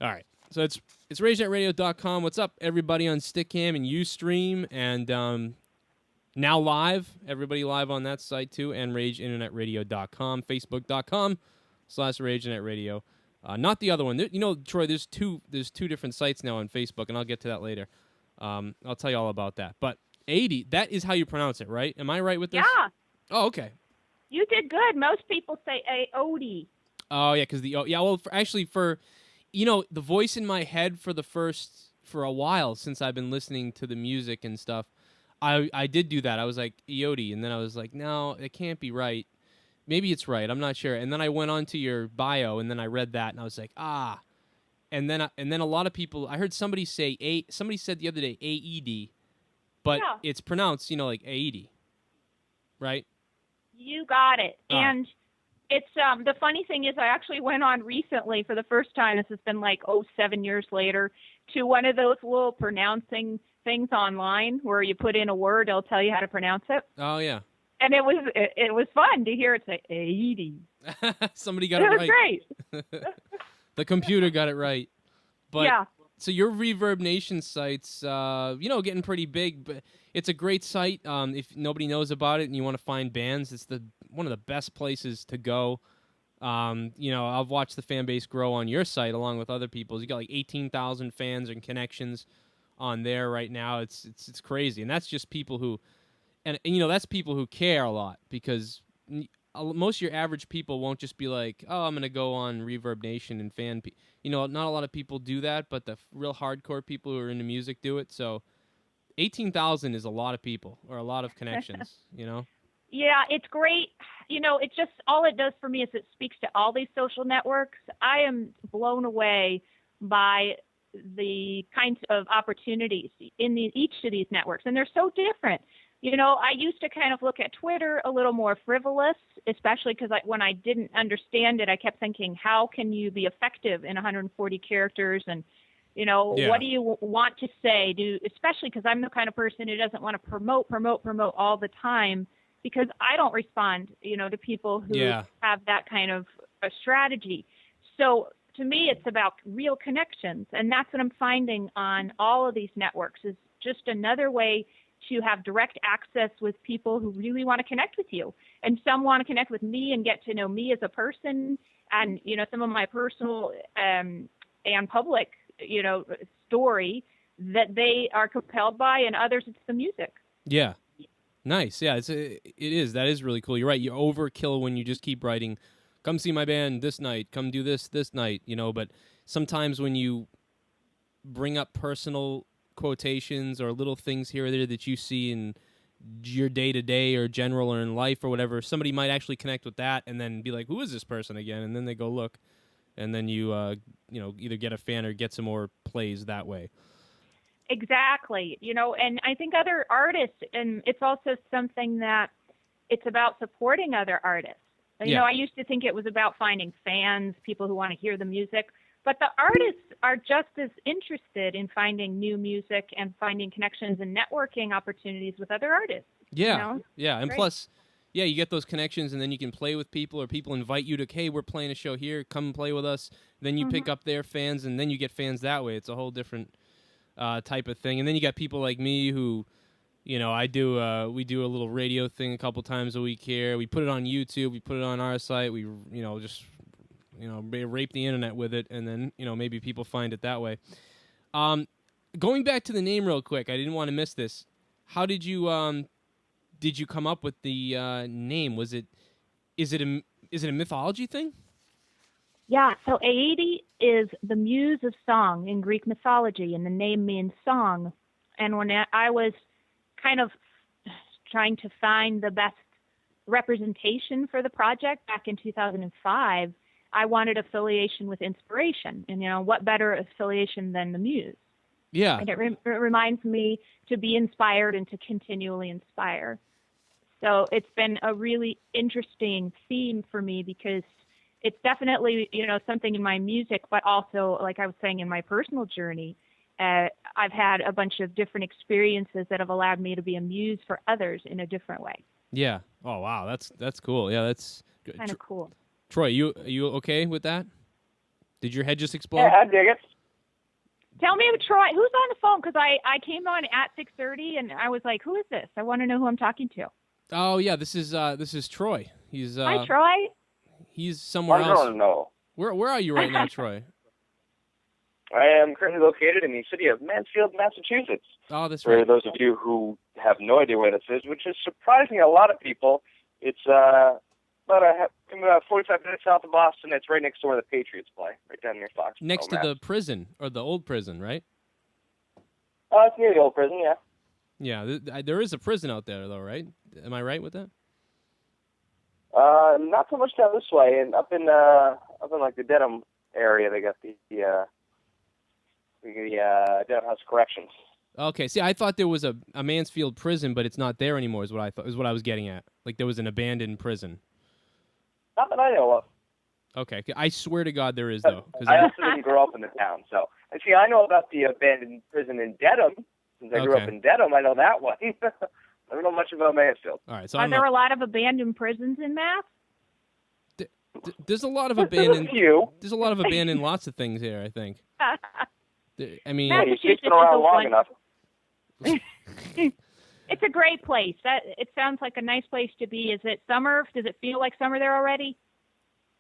All right. So it's Rageinternetradio.com. What's up, everybody on Stickam and Ustream, and now live. Everybody live on that site too, and Rageinternetradio.com, Facebook.com/Rageinternetradio. Not the other one. Troy, there's two different sites now on Facebook, and I'll get to that later. I'll tell you all about that. But Aoede, that is how you pronounce it, right? Am I right with this? Yeah. Oh, okay. You did good. Most people say Aoede. Oh, yeah, because for the voice in my head for a while since I've been listening to the music and stuff, I did do that. I was like, Aoede, and then I was like, no, it can't be right. Maybe it's right. I'm not sure. And then I went on to your bio, and then I read that, and I was like, ah. And then a lot of people, I heard somebody say, somebody said the other day, Aoede, but it's pronounced, like Aoede, right? You got it. All and right. It's the funny thing is I actually went on recently for the first time. This has been like 7 years later to one of those little pronouncing things online where you put in a word, it'll tell you how to pronounce it. Oh yeah. And it was fun to hear it say Aoede. Somebody got it right. It was great. The computer got it right. But yeah. So your Reverb Nation site's getting pretty big, but it's a great site. If nobody knows about it and you want to find bands, it's one of the best places to go. I've watched the fan base grow on your site along with other people's. You got like 18,000 fans and connections on there right now. It's crazy, and that's just people who, and that's people who care a lot, because most of your average people won't just be like, oh, I'm gonna go on Reverb Nation and fan. Not a lot of people do that, but the real hardcore people who are into music do it. So 18,000 is a lot of people, or a lot of connections. Yeah, it's great. It just, all it does for me is it speaks to all these social networks. I am blown away by the kinds of opportunities in each of these networks, and they're so different. I used to kind of look at Twitter a little more frivolous, especially because when I didn't understand it, I kept thinking, how can you be effective in 140 characters? And, what do you want to say? Especially because I'm the kind of person who doesn't want to promote all the time, because I don't respond, to people who have that kind of a strategy. So to me, it's about real connections. And that's what I'm finding on all of these networks, is just another way to have direct access with people who really want to connect with you. And some want to connect with me and get to know me as a person, and, some of my personal and public, story that they are compelled by, and others it's the music. Yeah. Nice. Yeah, it is. That is really cool. You're right. You overkill when you just keep writing, come see my band this night, come do this night, but sometimes when you bring up personal quotations or little things here or there that you see in your day-to-day or general or in life or whatever, somebody might actually connect with that and then be like, who is this person again? And then they go look, and then you either get a fan or get some more plays that way. Exactly. And I think other artists, and it's also something that it's about supporting other artists. I used to think it was about finding fans, people who want to hear the music. But the artists are just as interested in finding new music and finding connections and networking opportunities with other artists. Yeah, yeah. And plus, you get those connections, and then you can play with people, or people invite you to, hey, we're playing a show here, come play with us. Then you pick up their fans, and then you get fans that way. It's a whole different type of thing. And then you got people like me who, we do a little radio thing a couple times a week here. We put it on YouTube. We put it on our site. We, just rape the internet with it, and then maybe people find it that way. Going back to the name real quick, I didn't want to miss this. How did you come up with the name? Is it a mythology thing? Yeah, so Aoede is the muse of song in Greek mythology, and the name means song. And when I was kind of trying to find the best representation for the project back in 2005, I wanted affiliation with inspiration. And, what better affiliation than the muse? Yeah. And it reminds me to be inspired and to continually inspire. So it's been a really interesting theme for me, because it's definitely, something in my music, but also, like I was saying, in my personal journey, I've had a bunch of different experiences that have allowed me to be a muse for others in a different way. Yeah. Oh, wow. That's cool. Yeah, that's kind of cool. Troy, are you okay with that? Did your head just explode? Yeah, I dig it. Tell me, Troy, who's on the phone? Because I came on at 6:30, and I was like, who is this? I want to know who I'm talking to. Oh yeah, this is Troy. He's Hi, Troy. He's somewhere I else. don't know. Where are you right now, Troy? I am currently located in the city of Mansfield, Massachusetts. Oh, that's For right. those of you who have no idea where this is, which is surprising a lot of people, it's about 45 minutes south of Boston. It's right next to where the Patriots play, right down near Fox. Next to the prison, or the old prison, right? It's near the old prison, yeah. Yeah, there is a prison out there, though, right? Am I right with that? Not so much down this way, and up in like the Dedham area, they got the Dedham House of Corrections. Okay, see, I thought there was a Mansfield prison, but it's not there anymore. Is what I thought. Is what I was getting at. Like there was an abandoned prison. Not that I know of. Okay, I swear to God there is though. I also didn't grow up in the town, so see, I know about the abandoned prison in Dedham. Since I grew up in Dedham, I know that one. I don't know much about Mansfield. All right, so Are there a lot of abandoned prisons in Mass? There's a lot of abandoned. There's a lot of abandoned lots of things here. I think. I mean, you've been around long enough. It's a great place. It sounds like a nice place to be. Is it summer? Does it feel like summer there already?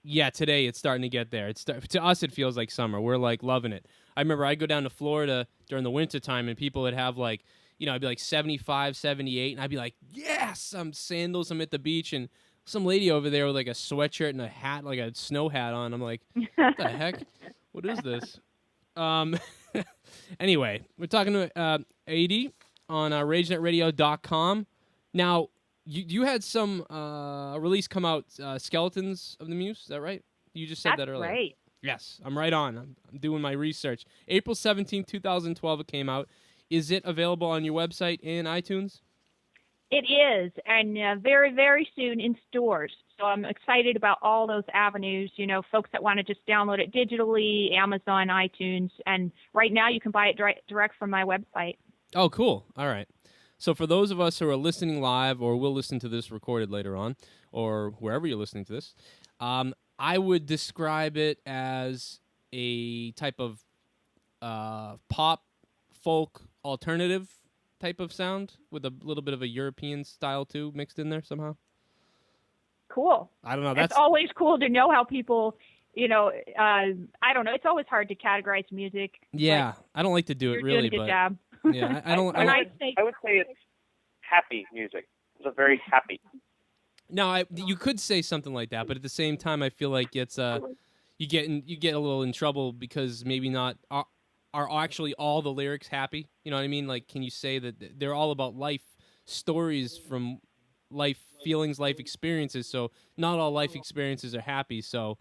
Yeah, today it's starting to get there. To us, it feels like summer. We're like loving it. I remember I'd go down to Florida during the winter time, and people would have like, I'd be like 75, 78, and I'd be like, yes, I'm sandals. I'm at the beach, and some lady over there with like a sweatshirt and a hat, like a snow hat on. I'm like, what the heck? What is this? Anyway, we're talking to Aoede on Rageinternetradio.com. Now, you had some release come out, Skeletons of the Muse. Is that right? You just said that earlier. That's right. Yes, I'm right on. I'm doing my research. April 17, 2012, it came out. Is it available on your website and iTunes? It is, and very, very soon in stores. So I'm excited about all those avenues, folks that want to just download it digitally, Amazon, iTunes, and right now you can buy it direct from my website. Oh, cool. All right. So for those of us who are listening live or will listen to this recorded later on or wherever you're listening to this, I would describe it as a type of pop, folk, alternative type of sound with a little bit of a European style too mixed in there somehow. Cool. I don't know. It's always cool to know how people, I don't know. It's always hard to categorize music. Yeah, I don't like to do it really, doing a good but job. yeah, I don't. I would say it's happy music. It's very happy. No, you could say something like that, but at the same time, I feel like it's you get a little in trouble because maybe not are actually all the lyrics happy. You know what I mean? Like, can you say that they're all about life stories from life feelings, life experiences? So not all life experiences are happy. So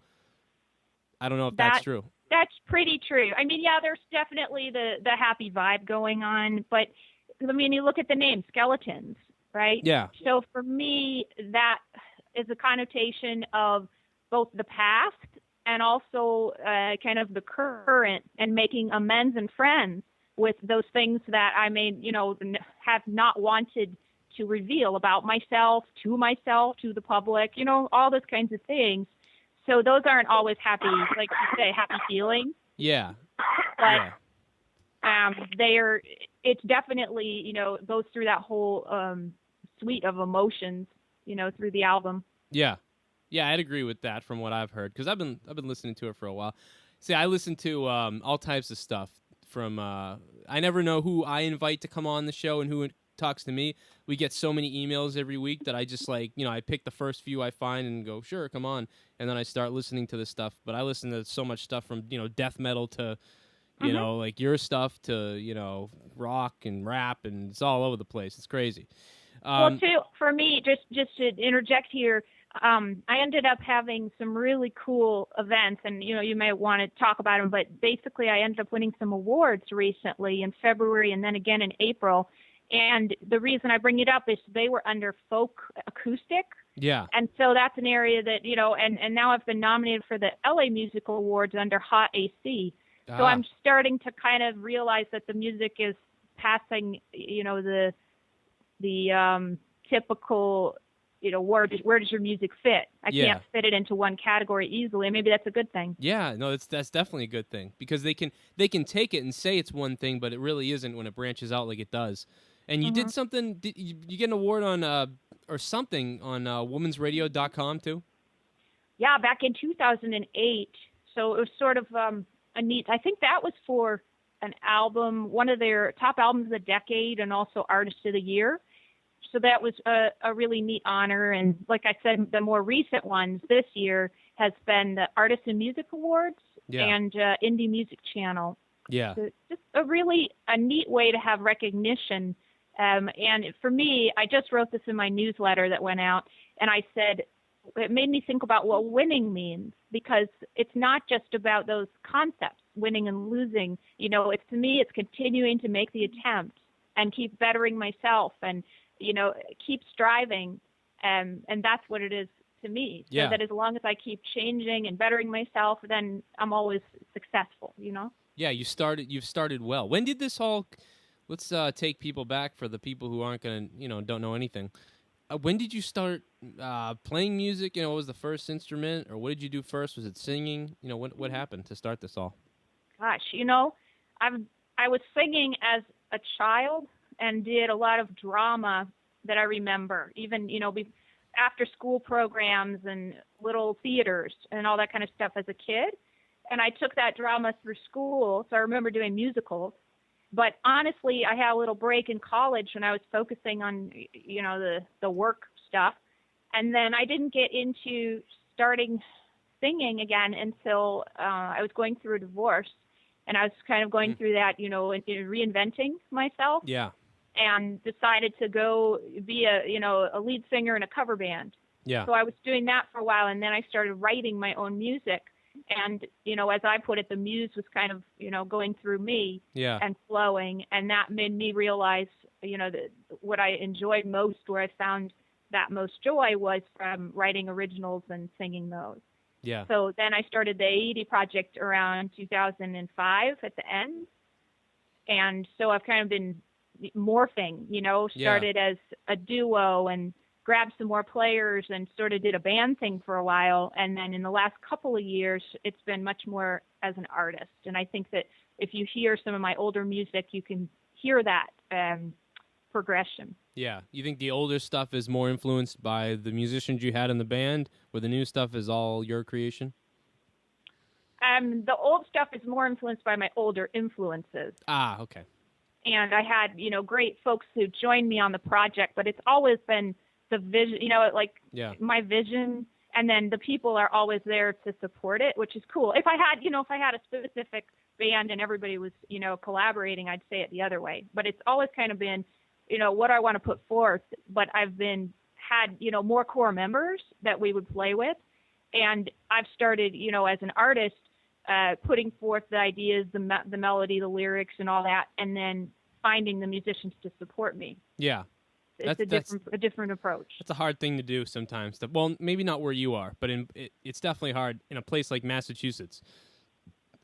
I don't know if that's true. That's pretty true. I mean, yeah, there's definitely the happy vibe going on, but I mean, you look at the name Skeletons, right? Yeah. So for me, that is a connotation of both the past and also kind of the current, and making amends and friends with those things that I may, have not wanted to reveal about myself, to the public, all those kinds of things. So those aren't always happy, like you say, happy feelings. Yeah. But it's definitely, goes through that whole suite of emotions, through the album. Yeah. Yeah, I'd agree with that from what I've heard, because I've been listening to it for a while. See, I listen to all types of stuff from I never know who I invite to come on the show and who talks to me. We get so many emails every week that I just I pick the first few I find and go, sure, come on. And then I start listening to this stuff. But I listen to so much stuff from, death metal to, like your stuff to, rock and rap, and it's all over the place. It's crazy. Well, too, for me, just to interject here, I ended up having some really cool events, and you may want to talk about them, but basically I ended up winning some awards recently in February and then again in April. And the reason I bring it up is they were under folk acoustic. Yeah. And so that's an area that, and now I've been nominated for the LA Musical Awards under Hot AC. So I'm starting to kind of realize that the music is passing, the typical where does your music fit? I Yeah. can't fit it into one category easily. Maybe that's a good thing. Yeah, no, that's definitely a good thing because they can take it and say it's one thing, but it really isn't when it branches out like it does. And you did something. Did you get an award on or something on womensradio.com too? Yeah, back in 2008. So it was sort of a neat. I think that was for an album, one of their top albums of the decade, and also Artist of the Year. So that was a really neat honor. And like I said, the more recent ones this year has been the Artist in Music Awards and Indie Music Channel. Yeah. So just a neat way to have recognition. And for me, I just wrote this in my newsletter that went out, and I said, it made me think about what winning means, because it's not just about those concepts, winning and losing. To me, it's continuing to make the attempt and keep bettering myself and, keep striving. And that's what it is to me. So that as long as I keep changing and bettering myself, then I'm always successful, Yeah, you've started well. When did this all, let's take people back for the people who aren't going to, don't know anything. When did you start playing music? What was the first instrument, or what did you do first? Was it singing? What happened to start this all? Gosh, I was singing as a child and did a lot of drama that I remember, even, after school programs and little theaters and all that kind of stuff as a kid. And I took that drama through school, so I remember doing musicals. But honestly, I had a little break in college when I was focusing on, the work stuff. And then I didn't get into starting singing again until I was going through a divorce. And I was kind of going through that, reinventing myself. Yeah. And decided to go be a lead singer in a cover band. Yeah. So I was doing that for a while, and then I started writing my own music. And, as I put it, the muse was kind of, going through me and flowing. And that made me realize, that what I enjoyed most, where I found that most joy, was from writing originals and singing those. Yeah. So then I started the Aoede project around 2005 at the end. And so I've kind of been morphing, started as a duo and grabbed some more players and sort of did a band thing for a while. And then in the last couple of years, it's been much more as an artist. And I think that if you hear some of my older music, you can hear that progression. Yeah. You think the older stuff is more influenced by the musicians you had in the band, where the new stuff is all your creation? The old stuff is more influenced by my older influences. Ah, okay. And I had, great folks who joined me on the project, but it's always been the vision, my vision, and then the people are always there to support it, which is cool. If I had a specific band and everybody was, collaborating, I'd say it the other way. But it's always kind of been, what I want to put forth. But I've had more core members that we would play with, and I've started, as an artist, putting forth the ideas, the melody, the lyrics, and all that, and then finding the musicians to support me. Yeah. It's a different approach. That's a hard thing to do sometimes. Well, maybe not where you are, but it's definitely hard in a place like Massachusetts.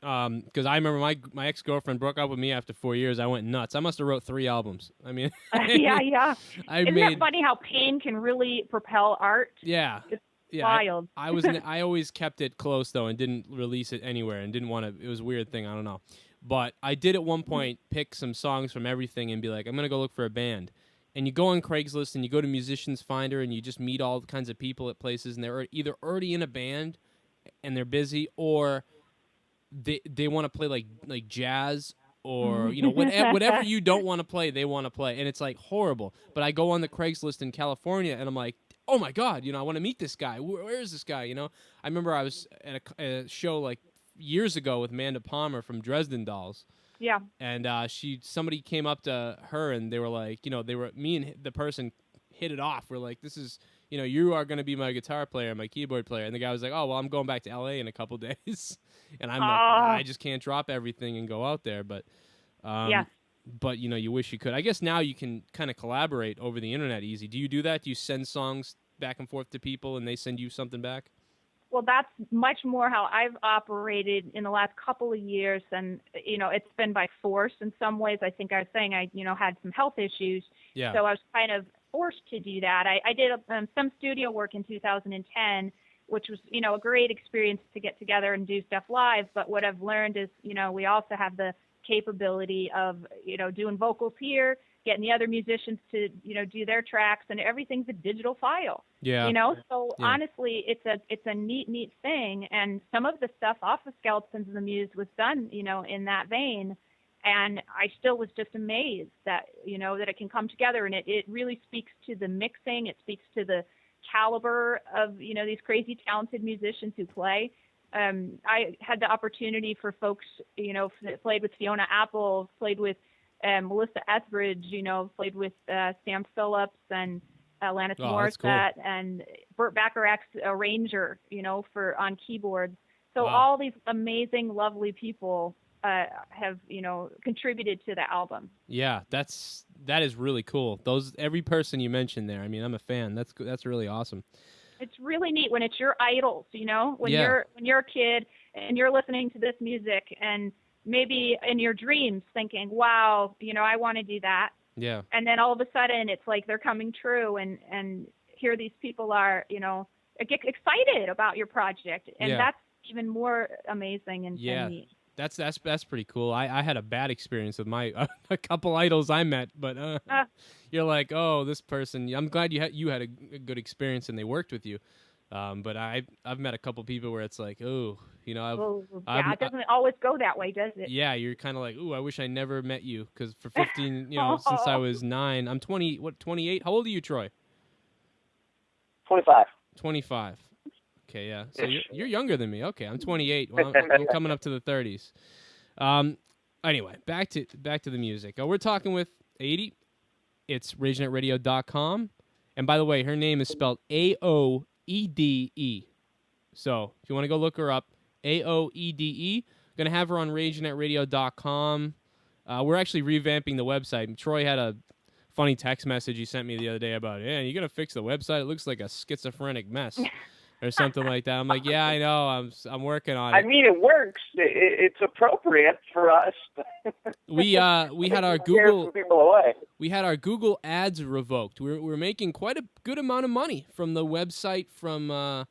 Because I remember my ex-girlfriend broke up with me after 4 years. I went nuts. I must have wrote 3 albums. I mean, yeah. Isn't that funny how pain can really propel art? Yeah. It's wild. I always kept it close though and didn't release it anywhere and didn't want to. It was a weird thing. I don't know. But I did at one point pick some songs from everything and be like, I'm going to go look for a band. And you go on Craigslist and you go to Musicians Finder and you just meet all kinds of people at places, and they're either already in a band and they're busy, or they want to play like jazz or whatever you don't want to play, they want to play, and it's like horrible. But I go on the Craigslist in California and I'm like, oh my God, I want to meet this guy. Where is this guy? I remember I was at a show like years ago with Amanda Palmer from Dresden Dolls. Yeah. And somebody came up to her and they were like, me and the person hit it off. We're like, this is, you are going to be my guitar player, my keyboard player. And the guy was like, oh, well, I'm going back to LA in a couple days. And I'm like, I just can't drop everything and go out there. But, but you wish you could. I guess now you can kind of collaborate over the internet easy. Do you do that? Do you send songs back and forth to people and they send you something back? Well, that's much more how I've operated in the last couple of years, and it's been by force in some ways. I think I was saying I had some health issues, so I was kind of forced to do that. I did some studio work in 2010, which was, a great experience to get together and do stuff live. But what I've learned is, we also have the capability of, doing vocals here, getting the other musicians to, do their tracks, and everything's a digital file. Yeah. So Yeah. honestly, it's a neat thing. And some of the stuff off of Skeletons of the Muse was done, in that vein. And I still was just amazed that, that it can come together, and it really speaks to the mixing. It speaks to the caliber of, these crazy talented musicians who play. I had the opportunity for folks, that played with Fiona Apple, played with Melissa Etheridge, played with Sam Phillips and Alanis Morissette, cool. and Burt Bacharach's arranger, for on keyboards. So Wow. all these amazing, lovely people have, contributed to the album. Yeah, that is really cool. Every person you mentioned there. I mean, I'm a fan. That's really awesome. It's really neat when it's your idols, when Yeah. you're a kid and you're listening to this music, and maybe in your dreams thinking, wow, I want to do that. Yeah. And then all of a sudden it's like they're coming true, and here these people are, get excited about your project. And Yeah. that's even more amazing and neat. That's pretty cool. I had a bad experience with my a couple idols I met, but you're like, oh, this person. I'm glad you had a good experience and they worked with you. But I've met a couple people where it's like, oh, it doesn't always go that way, does it? Yeah, you're kind of like, ooh, I wish I never met you, because for 15, since I was 9, I'm 28. How old are you, Troy? 25. 25. Okay, yeah. So you're younger than me. Okay, I'm 28. Well, I'm coming up to the 30s. Anyway, back to the music. We're talking with Aoede. It's Rageinternetradio.com. And by the way, her name is spelled Aoede. So if you want to go look her up, Aoede. Going to have her on Rageinternetradio.com. We're actually revamping the website. Troy had a funny text message he sent me the other day about, yeah, you're going to fix the website? It looks like a schizophrenic mess. Or something like that. I'm like, yeah, I know. I'm working on it. I mean, it works. It's appropriate for us. We had our Google ads revoked. We're making quite a good amount of money from the website, from our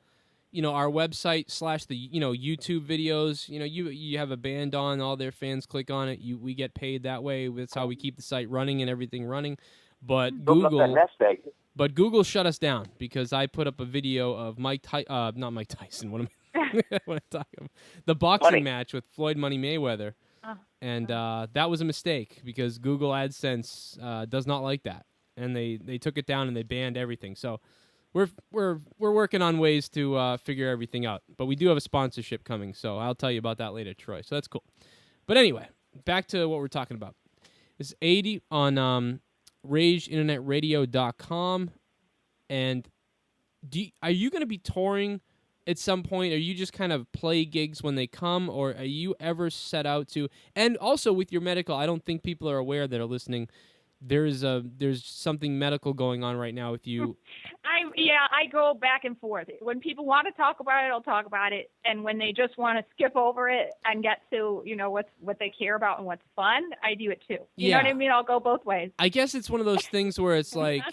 website / the YouTube videos. You have a band on, all their fans click on it. We get paid that way. That's how we keep the site running and everything running. But Google shut us down because I put up a video of not Mike Tyson. What am I talking about? The boxing match with Floyd Money Mayweather, and that was a mistake because Google AdSense does not like that, and they took it down and they banned everything. So we're working on ways to figure everything out. But we do have a sponsorship coming, so I'll tell you about that later, Troy. So that's cool. But anyway, back to what we're talking about. It's Aoede on Rageinternetradio.com. And are you going to be touring at some point? Are you just kind of play gigs when they come, or are you ever set out to? And also with your medical, I don't think people are aware that are listening. There's something medical going on right now with you. I go back and forth. When people want to talk about it, I'll talk about it, and when they just want to skip over it and get to what they care about and what's fun, I do it too. You know what I mean? I'll go both ways. I guess it's one of those things where it's like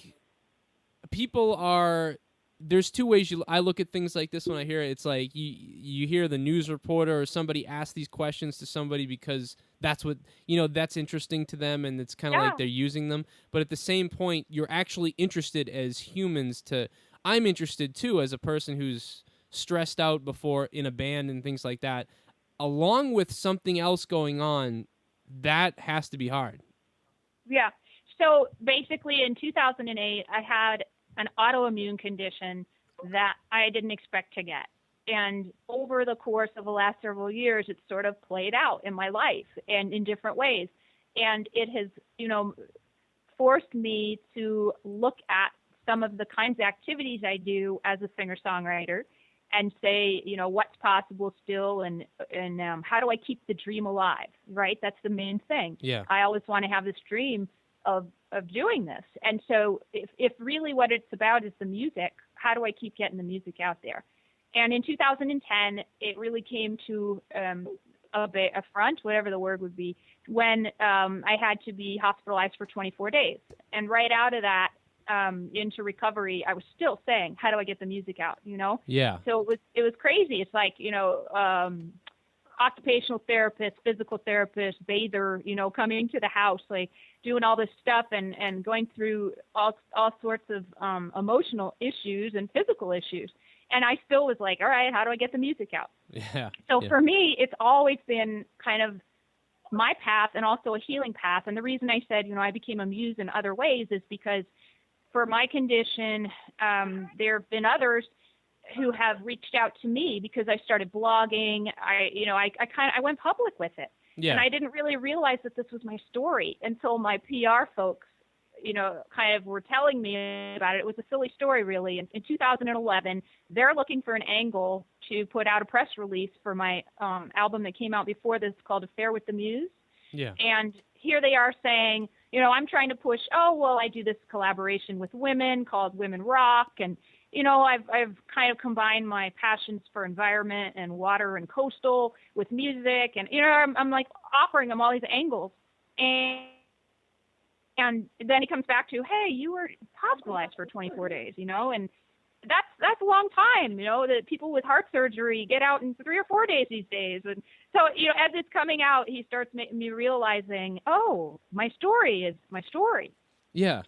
there's two ways I look at things like this when I hear it. It's like you hear the news reporter or somebody ask these questions to somebody because that's what, that's interesting to them, and it's kind of like they're using them. But at the same point, you're actually interested as humans I'm interested too as a person who's stressed out before in a band and things like that. Along with something else going on, that has to be hard. Yeah. So basically in 2008, I had an autoimmune condition that I didn't expect to get. And over the course of the last several years, it's sort of played out in my life and in different ways. And it has, forced me to look at some of the kinds of activities I do as a singer-songwriter and say, what's possible still, and how do I keep the dream alive, right? That's the main thing. Yeah. I always want to have this dream of doing this. And so if really what it's about is the music, how do I keep getting the music out there? And in 2010, it really came to a front, whatever the word would be, when I had to be hospitalized for 24 days. And right out of that, into recovery, I was still saying, how do I get the music out, you know? Yeah. So it was crazy. It's like, occupational therapist, physical therapist, bather, coming to the house, like doing all this stuff and going through all sorts of emotional issues and physical issues. And I still was like, all right, how do I get the music out? Yeah. So for me, it's always been kind of my path and also a healing path. And the reason I said, I became a muse in other ways is because for my condition, there have been others who have reached out to me because I started blogging. I went public with it. Yeah. And I didn't really realize that this was my story until my PR folks, kind of were telling me about it. It was a silly story, really. In 2011, they're looking for an angle to put out a press release for my album that came out before this called Affair with the Muse. Yeah. And here they are saying, I'm trying to push, I do this collaboration with women called Women Rock. And, I've kind of combined my passions for environment and water and coastal with music. And, I'm like offering them all these angles. And then he comes back to, hey, you were hospitalized for 24 days, and that's a long time, that people with heart surgery get out in 3 or 4 days these days. And so, as it's coming out, he starts making me realizing, my story is my story. Yeah.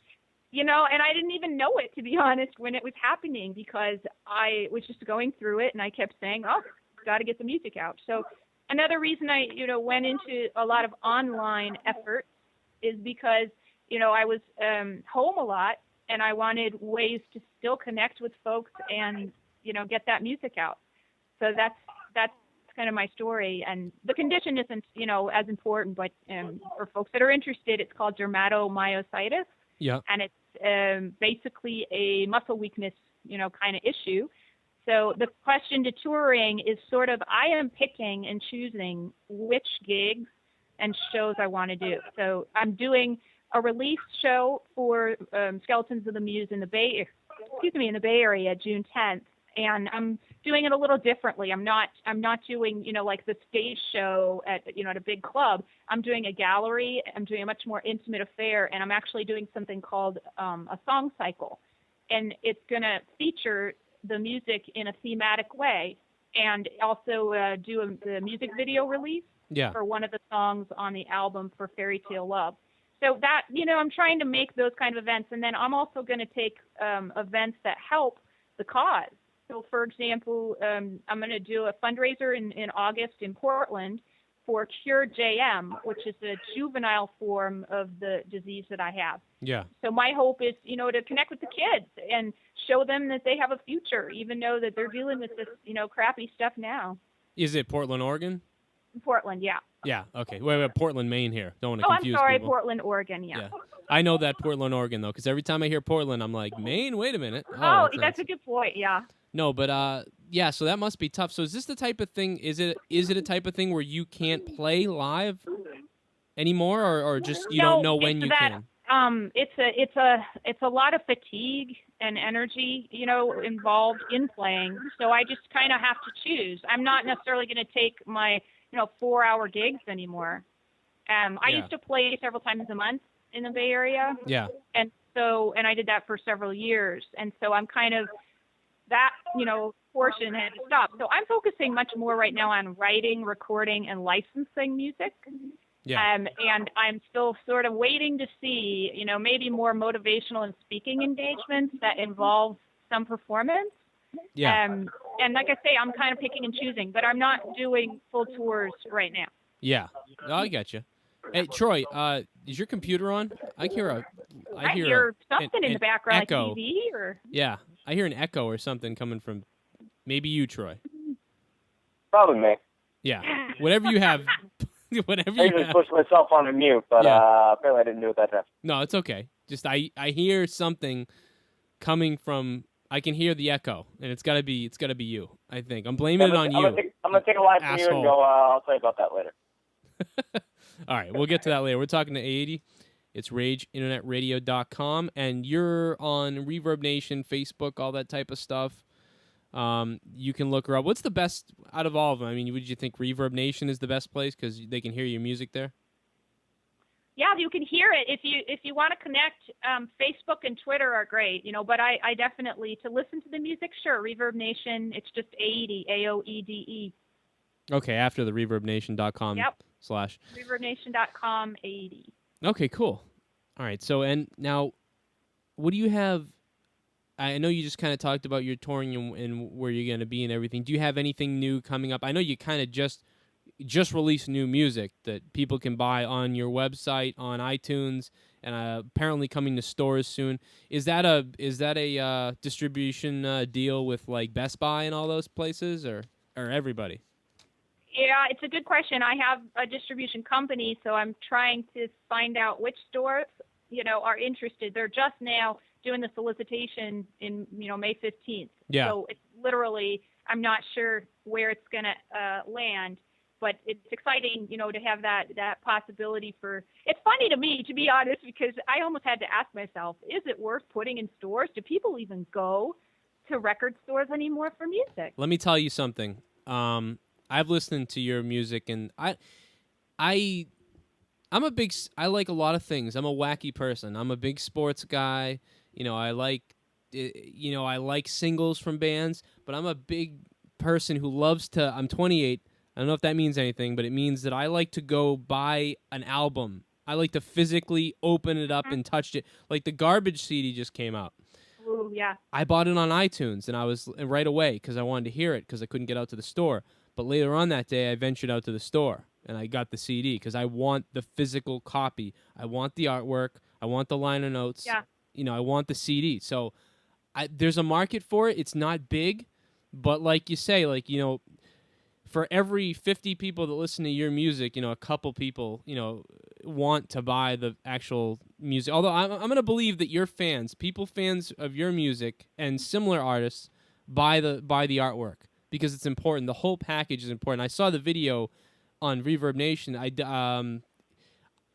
And I didn't even know it, to be honest, when it was happening, because I was just going through it and I kept saying, got to get the music out. So another reason I, went into a lot of online effort is because, I was home a lot and I wanted ways to still connect with folks and, get that music out. So that's kind of my story. And the condition isn't, as important, but for folks that are interested, it's called dermatomyositis. Yeah. And it's basically a muscle weakness, kind of issue. So the question to touring is sort of, I am picking and choosing which gigs and shows I want to do. So I'm doing a release show for Skeletons of the Muse in the Bay Area, June 10th, and I'm doing it a little differently. I'm not doing like the stage show at at a big club. I'm doing a gallery. I'm doing a much more intimate affair, and I'm actually doing something called a song cycle, and it's going to feature the music in a thematic way, and also do the music video release for one of the songs on the album for Fairy Tale Love. So that, I'm trying to make those kind of events. And then I'm also going to take events that help the cause. So, for example, I'm going to do a fundraiser in August in Portland for Cure JM, which is a juvenile form of the disease that I have. Yeah. So my hope is, to connect with the kids and show them that they have a future, even though that they're dealing with this, crappy stuff now. Is it Portland, Oregon? Portland, yeah. Yeah, okay. Wait, Portland, Maine here. Don't want to confuse I'm sorry, people. Portland, Oregon, yeah. I know that Portland, Oregon, though, because every time I hear Portland, I'm like, Maine? Wait a minute. That's a good point, yeah. No, but, so that must be tough. So is this the type of thing, is it a type of thing where you can't play live anymore, or just you don't know when you can? It's a lot of fatigue and energy, involved in playing. So I just kind of have to choose. I'm not necessarily going to take my 4-hour gigs anymore. I used to play several times a month in the Bay Area. Yeah. And I did that for several years. And so I'm kind of, that, portion had to stop. So I'm focusing much more right now on writing, recording, and licensing music. Yeah. And I'm still sort of waiting to see, maybe more motivational and speaking engagements that involve some performance. Yeah. And like I say, I'm kind of picking and choosing, but I'm not doing full tours right now. Yeah. Oh, I got you. Hey, Troy, is your computer on? I hear something in the background, echo. like TV or. Yeah, I hear an echo or something coming from maybe you, Troy. Probably me. Yeah. Whatever you have. Whatever I you usually have. push myself on mute, but apparently I didn't do it that time. No, it's okay. Just I hear something coming from. I can hear the echo, and it's gotta be you. I think I'm blaming it on you. I'm gonna take a line from you and go. I'll tell you about that later. All right, we'll get to that later. We're talking to Aoede. It's Rageinternetradio.com, and you're on Reverb Nation, Facebook, all that type of stuff. You can look her up. What's the best out of all of them? I mean, would you think Reverb Nation is the best place because they can hear your music there? Yeah, you can hear it. If you want to connect, Facebook and Twitter are great, but I definitely, to listen to the music, sure, Reverb Nation, it's just Aoede, Aoede. Okay, after the ReverbNation.com Yep, / ReverbNation.com, Aoede. Okay, cool. All right, so and now, what do you have? I know you just kind of talked about your touring and where you're going to be and everything. Do you have anything new coming up? I know you kind of just released new music that people can buy on your website, on iTunes, and apparently coming to stores soon. Is that a distribution deal with like Best Buy and all those places, or everybody? Yeah, it's a good question. I have a distribution company, so I'm trying to find out which stores, are interested. They're just now doing the solicitation in, May 15th. Yeah. So it's literally, I'm not sure where it's going to land, but it's exciting, to have that possibility for, it's funny to me, to be honest, because I almost had to ask myself, is it worth putting in stores? Do people even go to record stores anymore for music? Let me tell you something. I've listened to your music, and I like a lot of things. I'm a wacky person. I'm a big sports guy. I like singles from bands, but I'm a big person who loves to, I'm 28. I don't know if that means anything, but it means that I like to go buy an album. I like to physically open it up and touch it. Like the Garbage CD just came out. Ooh, yeah. I bought it on iTunes, and I was right away because I wanted to hear it because I couldn't get out to the store. But later on that day, I ventured out to the store, and I got the CD because I want the physical copy. I want the artwork. I want the liner notes. Yeah. I want the CD. So there's a market for it. It's not big, but like you say, for every 50 people that listen to your music, a couple people, want to buy the actual music. Although I'm going to believe that your fans of your music and similar artists buy the artwork because it's important. The whole package is important. I saw the video on Reverb Nation.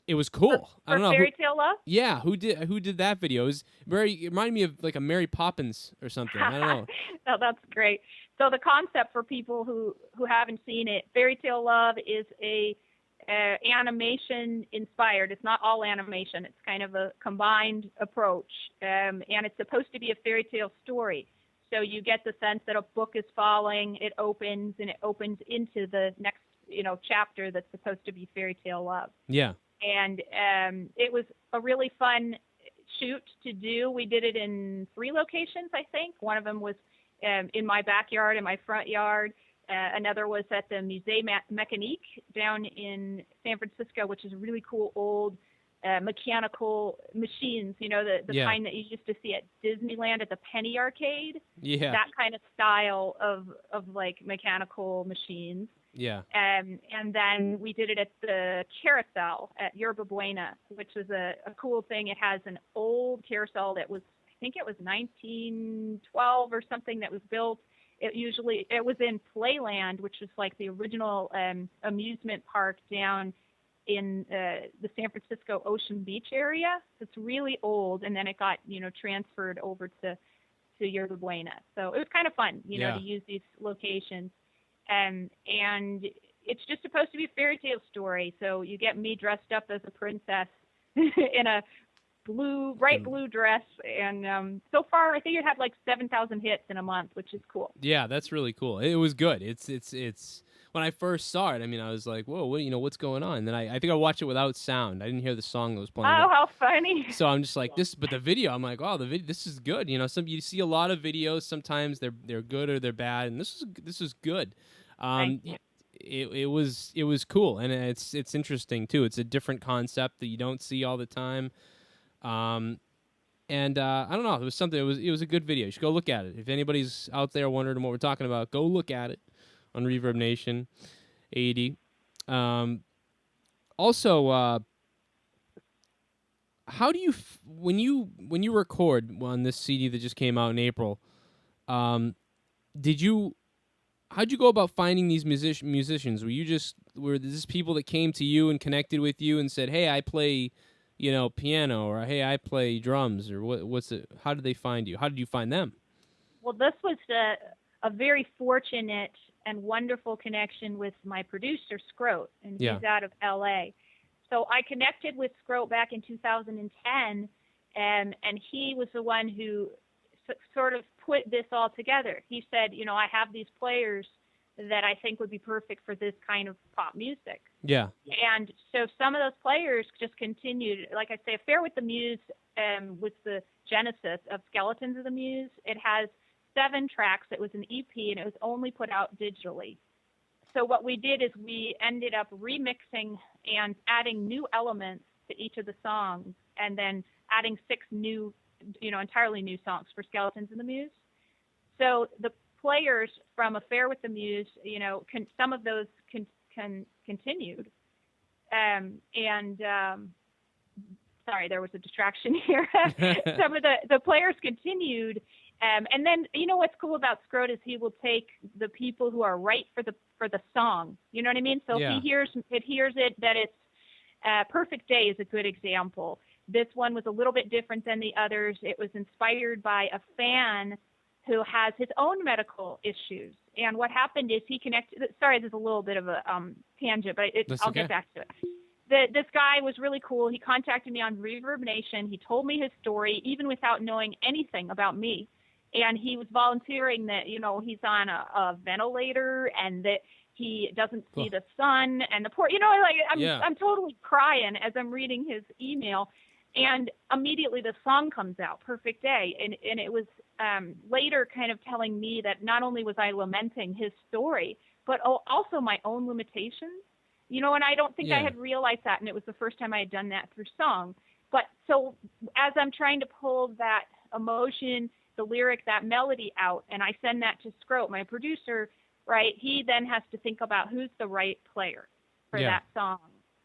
It was cool. I don't know. Fairy Tale Love? Yeah, who did that video? It reminded me of like a Mary Poppins or something. I don't know. No, that's great. So the concept for people who haven't seen it, Fairy Tale Love is a animation inspired. It's not all animation. It's kind of a combined approach, and it's supposed to be a fairy tale story. So you get the sense that a book is falling. It opens into the next chapter that's supposed to be Fairy Tale Love. Yeah. And it was a really fun shoot to do. We did it in 3 locations, I think. One of them was in my backyard, in my front yard. Another was at the Musée Mécanique down in San Francisco, which is a really cool old mechanical machines, the kind that you used to see at Disneyland at the Penny Arcade. Yeah. That kind of style of like mechanical machines. Yeah. And then we did it at the carousel at Yerba Buena, which was a cool thing. It has an old carousel that was, I think it was 1912 or something, that was built. It was in Playland, which was like the original amusement park down in the San Francisco Ocean Beach area. It's really old, and then it got transferred over to Yerba Buena. So it was kind of fun, to use these locations. And it's just supposed to be a fairy tale story. So you get me dressed up as a princess in a bright blue dress. And so far, I think it had like 7,000 hits in a month, which is cool. Yeah, that's really cool. It was good. It's when I first saw it, I was like, whoa, what's going on? And then I think I watched it without sound. I didn't hear the song that was playing. Oh, how funny. So I'm just like this, but the video, I'm like, oh, this is good. You see a lot of videos. Sometimes they're good or they're bad, and this is good. It was cool, and it's interesting too. It's a different concept that you don't see all the time. And I don't know. It was something. It was a good video. You should go look at it. If anybody's out there wondering what we're talking about, go look at it on Reverb Nation, Aoede. Also, how do you when you record on this CD that just came out in April? How'd you go about finding these musicians? Were this people that came to you and connected with you and said, "Hey, I play, piano," or "Hey, I play drums," or what's it? How did they find you? How did you find them? Well, this was a very fortunate and wonderful connection with my producer, Scroat, and he's out of L.A. So I connected with Scroat back in 2010, and he was the one who sort of put this all together. He said, I have these players that I think would be perfect for this kind of pop music. Yeah. And so some of those players just continued. Like I say, Affair with the Muse was the genesis of Skeletons of the Muse. It has 7 tracks. It was an EP, and it was only put out digitally. So what we did is we ended up remixing and adding new elements to each of the songs, and then adding 6 new, entirely new songs for Skeletons of the Muse. So the players from Affair with the Muse, some of those continued. Sorry, there was a distraction here. Some of the players continued. And then, what's cool about Scroat is he will take the people who are right for the song. You know what I mean? So if he hears it that it's Perfect Day is a good example. This one was a little bit different than the others. It was inspired by a fan who has his own medical issues. And what happened is he connected. Sorry, there's a little bit of a tangent, but I'll get back to it. This guy was really cool. He contacted me on Reverb Nation. He told me his story, even without knowing anything about me. And he was volunteering that, he's on a ventilator and that he doesn't see the sun and the poor, I'm totally crying as I'm reading his email. And immediately the song comes out, Perfect Day. And it was later kind of telling me that not only was I lamenting his story, but also my own limitations. And I don't think I had realized that. And it was the first time I had done that through song. But so as I'm trying to pull that emotion, the lyric, that melody out, and I send that to Scroat, my producer, right, he then has to think about who's the right player for that song.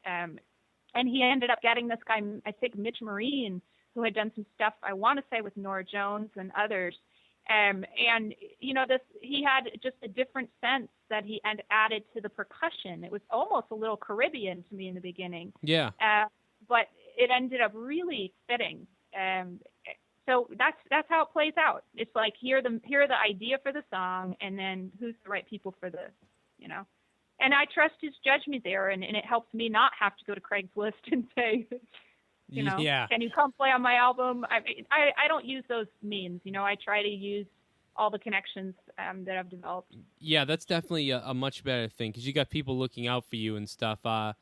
And he ended up getting this guy, I think Mitch Marine, who had done some stuff, I want to say, with Nora Jones and others. And, he had just a different sense that he had added to the percussion. It was almost a little Caribbean to me in the beginning. Yeah. But it ended up really fitting. So that's how it plays out. It's like here the idea for the song, and then who's the right people for the, And I trust his judgment there, and it helps me not have to go to Craigslist and say, can you come play on my album? I don't use those means. I try to use all the connections that I've developed. Yeah, that's definitely a much better thing because you got people looking out for you and stuff. The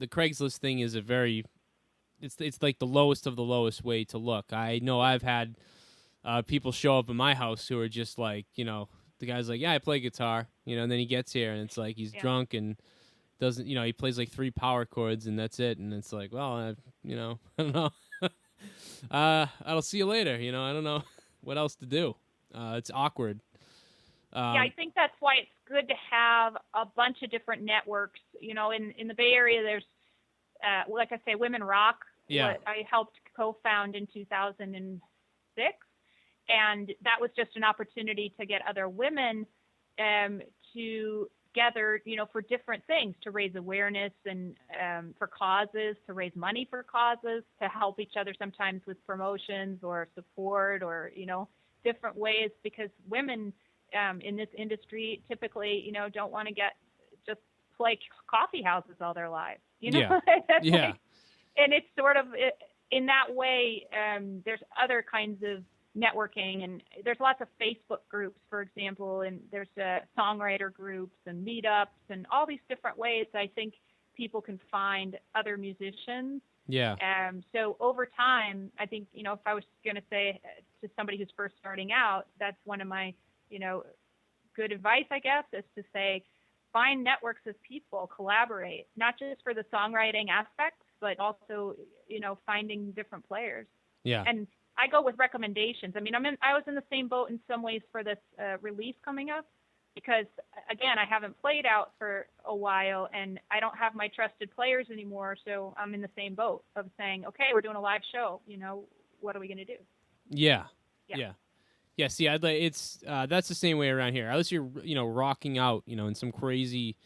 Craigslist thing is a very. It's like the lowest of the lowest way to look. I know I've had people show up in my house who are just like, the guy's like, yeah, I play guitar, and then he gets here and it's like he's drunk and doesn't, he plays like 3 power chords and that's it. And it's like, well, I don't know. I'll see you later. I don't know what else to do. It's awkward. I think that's why it's good to have a bunch of different networks. In the Bay Area, there's, like I say, Women Rock. Yeah. I helped co-found in 2006. And that was just an opportunity to get other women together, for different things, to raise awareness and for causes, to raise money for causes, to help each other sometimes with promotions or support or, different ways, because women in this industry typically, don't want to just play coffee houses all their lives. Yeah. And it's sort of in that way. There's other kinds of networking, and there's lots of Facebook groups, for example, and there's songwriter groups and meetups and all these different ways I think people can find other musicians. Yeah. So over time, I think, if I was going to say to somebody who's first starting out, that's one of my, good advice, I guess, is to say, find networks of people, collaborate, not just for the songwriting aspects, but also, finding different players. Yeah. And I go with recommendations. I mean, I was in the same boat in some ways for this release coming up, because again, I haven't played out for a while and I don't have my trusted players anymore. So I'm in the same boat of saying, okay, we're doing a live show. What are we going to do? Yeah. See, it's that's the same way around here. Unless you're, rocking out, in some crazy,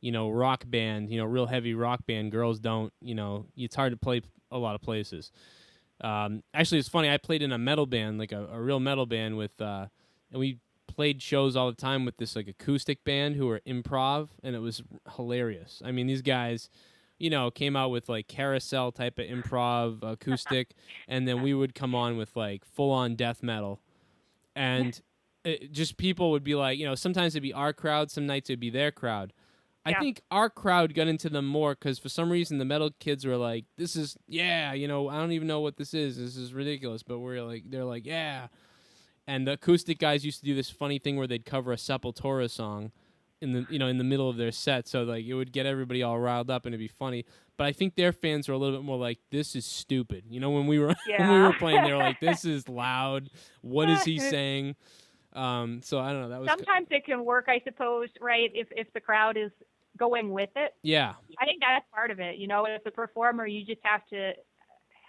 rock band, real heavy rock band. Girls don't, it's hard to play a lot of places. Actually, it's funny. I played in a metal band, like a real metal band with, and we played shows all the time with this like acoustic band who were improv, and it was hilarious. I mean, these guys, came out with like carousel type of improv acoustic, and then we would come on with like full on death metal, and just people would be like, sometimes it'd be our crowd, some nights it'd be their crowd. I think our crowd got into them more because for some reason the metal kids were like, "This is I don't even know what this is. This is ridiculous." But they're like, "Yeah." And the acoustic guys used to do this funny thing where they'd cover a Sepultura song in the middle of their set, so like it would get everybody all riled up and it'd be funny. But I think their fans were a little bit more like, "This is stupid." When we were when we were playing, they were like, "This is loud. What is he saying?" So I don't know. That was sometimes it can work, I suppose, right? If the crowd is going with it. Yeah. I think that's part of it. As a performer, you just have to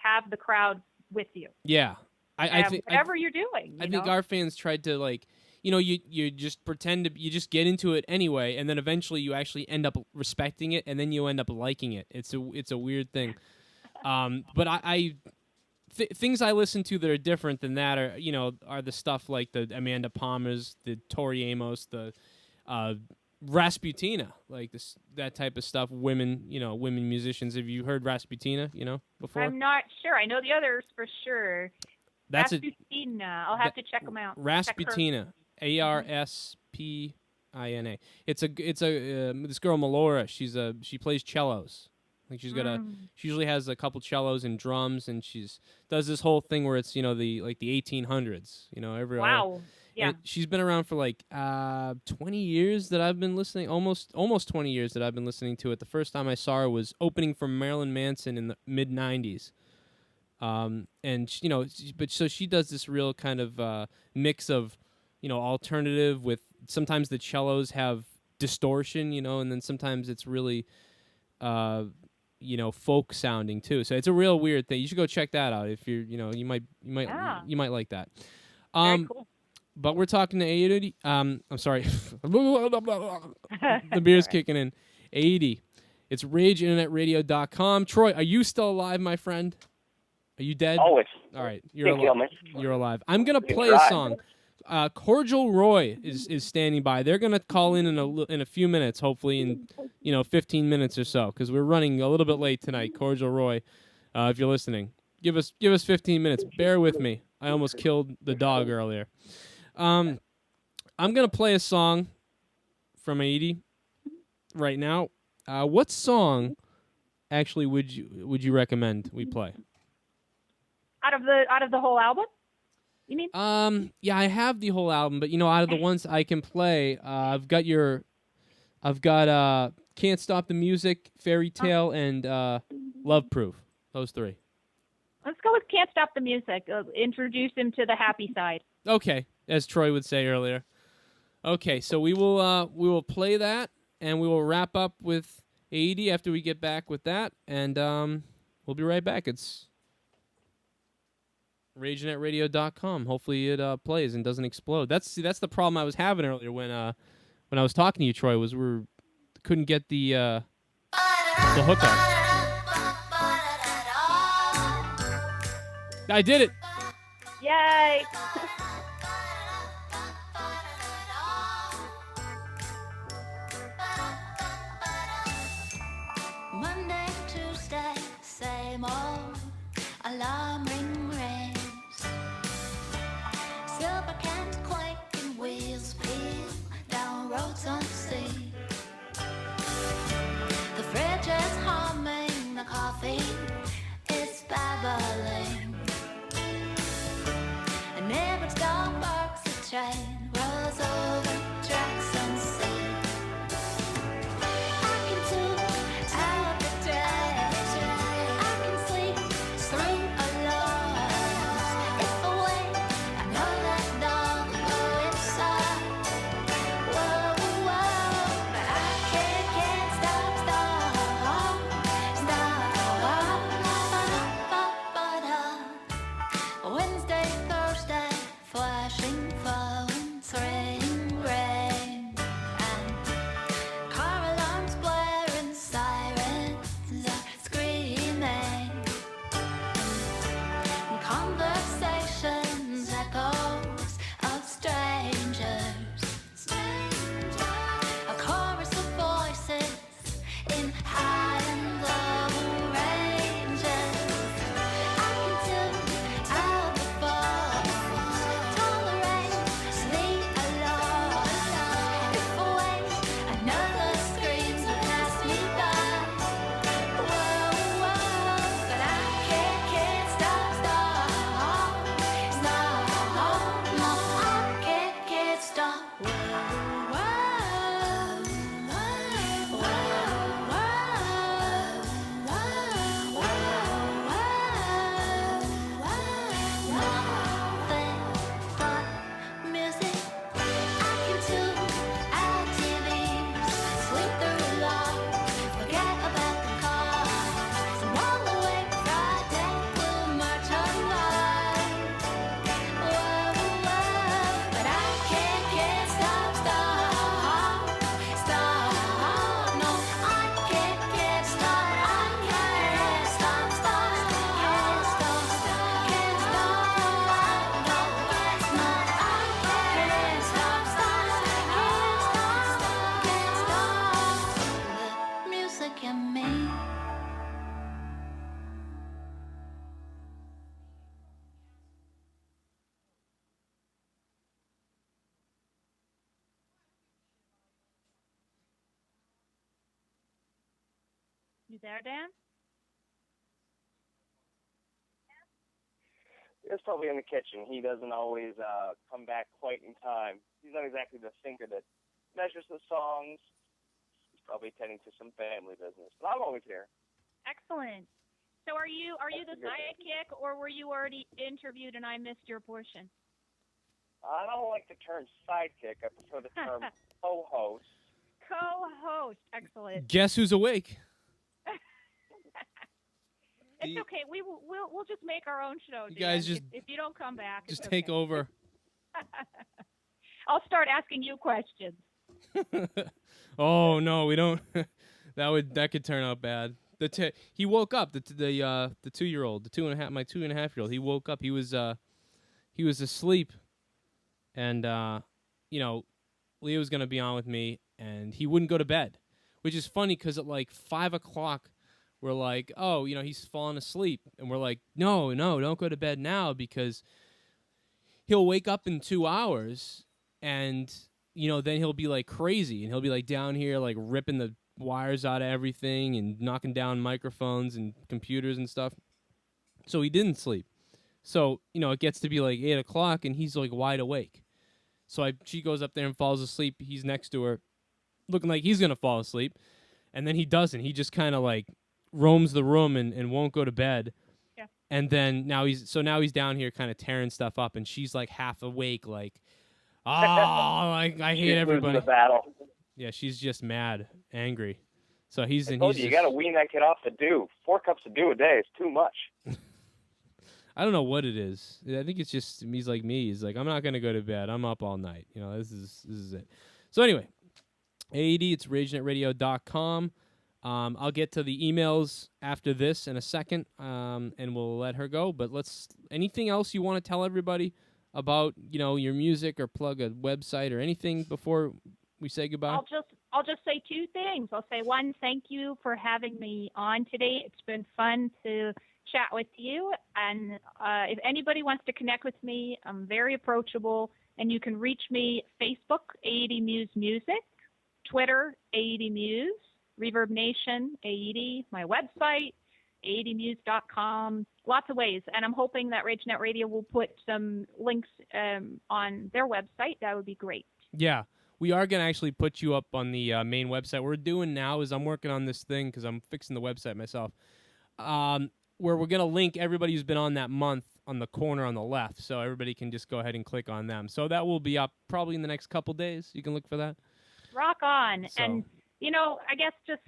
have the crowd with you. Yeah. I think whatever you're doing. I think our fans tried to like, you just pretend you just get into it anyway, and then eventually you actually end up respecting it, and then you end up liking it. It's a weird thing. But things I listen to that are different than that are the stuff like the Amanda Palmers, the Tori Amos, the Rasputina, like that type of stuff. Women musicians. Have you heard Rasputina? Before? I'm not sure. I know the others for sure. That's Rasputina. I'll have to check them out. Rasputina, Arspina. It's a this girl Melora. She plays cellos. Like she usually has a couple cellos and drums, and does this whole thing where it's the 1800s. Wow. Yeah. And she's been around for like 20 years that I've been listening. Almost 20 years that I've been listening to it. The first time I saw her was opening for Marilyn Manson in the mid '90s. And so she does this real kind of mix of alternative with sometimes the cellos have distortion, and then sometimes it's really folk sounding too. So it's a real weird thing. You should go check that out if you're you might like that. Very cool. But we're talking to Aoede. I'm sorry. The beer's kicking in. Aoede. It's Rageinternetradio.com. Troy, are you still alive, my friend? Are you dead? Always. All right. You're alive. I'm going to play a song. Cordial Roy is standing by. They're going to call in a few minutes, hopefully in 15 minutes or so, because we're running a little bit late tonight. Cordial Roy, if you're listening, give us 15 minutes. Bear with me. I almost killed the dog earlier. I'm going to play a song from Aoede right now. What song actually would you recommend we play? Out of the whole album? You mean? Yeah, I have the whole album, but out of the ones I can play, I've got Can't Stop the Music, Fairy Tale, and Love Proof. Those three. Let's go with Can't Stop the Music. Introduce him to the happy side. Okay, as Troy would say earlier. Okay, so we will play that, and we will wrap up with Aoede after we get back with that, and we'll be right back. It's Rageinternetradio.com. Hopefully it plays and doesn't explode. That's the problem I was having earlier when I was talking to you, Troy. Was we couldn't get the hookup. I did it. Yay! Monday, Tuesday, same old alarm rings. Silver cans quake and wheels peel down roads unseen. The fridge is humming, the coffee is babbling. And every dog barks a train rolls over tracks unseen. I can tune out the day. I can sleep through a lot. You there, Dan? It's probably in the kitchen. He doesn't always come back quite in time. He's not exactly the thinker that measures the songs. He's probably tending to some family business. But I'm always here. Excellent. So are you the That's a good sidekick, or were you already interviewed and I missed your portion? I don't like the term sidekick. I prefer the term co-host. Co-host. Excellent. Guess who's awake? It's okay. We'll just make our own show. You guys Dan. just- if you don't come back, Just it's take okay. over. I'll start asking you questions. Oh no, we don't. that could turn out bad. He woke up. The 2-year-old, my 2.5-year-old. He woke up. He was asleep, and Leo was gonna be on with me, and he wouldn't go to bed, which is funny because at like 5 o'clock, we're like, oh, he's falling asleep, and we're like, no, don't go to bed now because he'll wake up in 2 hours, and then he'll be like crazy, and he'll be like down here like ripping the wires out of everything and knocking down microphones and computers and stuff. So he didn't sleep. So it gets to be like 8 o'clock, and he's like wide awake. So she goes up there and falls asleep. He's next to her, looking like he's gonna fall asleep, and then he doesn't. He just kind of like roams the room and won't go to bed. Yeah. And then now he's down here kind of tearing stuff up, and she's like half awake, like, oh, I hate She's everybody. losing the battle. Yeah, she's just mad, angry. So he's I told you got to wean that kid off the dew. 4 cups of dew a day is too much. I don't know what it is. I think it's just he's like me. He's like, I'm not gonna go to bed. I'm up all night. This is it. So anyway, Aoede, it's Rageinternetradio.com. I'll get to the emails after this in a second, and we'll let her go. But anything else you want to tell everybody about, your music, or plug a website or anything before we say goodbye? I'll just say 2 things. I'll say, one, thank you for having me on today. It's been fun to chat with you. And if anybody wants to connect with me, I'm very approachable, and you can reach me Facebook, Aoede Muse Music, Twitter, Aoede Muse, Reverb Nation, Aoede, my website, aoedemuse.com, lots of ways. And I'm hoping that RageNet Radio will put some links on their website. That would be great. Yeah. We are going to actually put you up on the main website. What we're doing now is I'm working on this thing because I'm fixing the website myself, where we're going to link everybody who's been on that month on the corner on the left, so everybody can just go ahead and click on them. So that will be up probably in the next couple days. You can look for that. Rock on. So. And, I guess just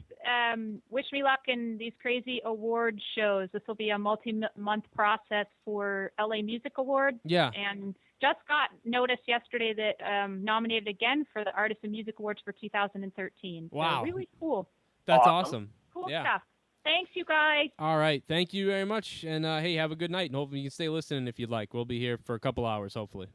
wish me luck in these crazy award shows. This will be a multi-month process for LA Music Award. Yeah. And just got notice yesterday that nominated again for the Artist in Music Awards for 2013. Wow. So really cool. That's awesome. Cool Yeah. stuff. Thanks, you guys. All right. Thank you very much. And, hey, have a good night. And hopefully you can stay listening if you'd like. We'll be here for a couple hours, hopefully.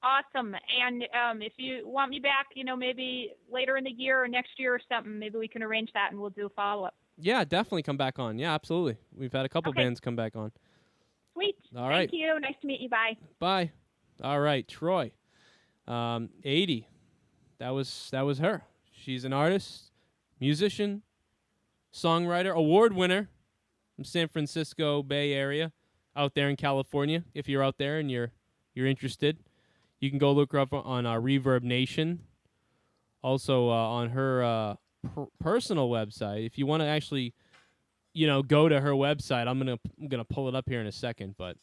Awesome. And if you want me back, maybe later in the year or next year or something, maybe we can arrange that and we'll do a follow-up. Yeah, definitely come back on. Yeah, absolutely. We've had a couple Okay. bands come back on. Sweet. All right. Thank you. Nice to meet you. Bye. Bye. All right, Troy. Aoede. That was her. She's an artist, musician, songwriter, award winner from San Francisco Bay Area, out there in California. If you're out there and you're interested, you can go look her up on Reverb Nation. Also on her personal website. If you want to actually, go to her website, I'm gonna pull it up here in a second. But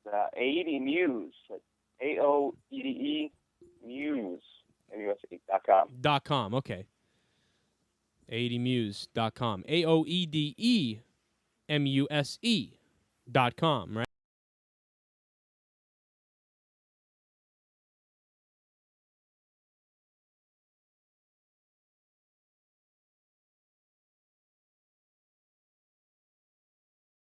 Aoede Muse, AOEDE Muse, MUSE.com. .com. Okay. AoedeMuse.com. AoedeMuse.com, right?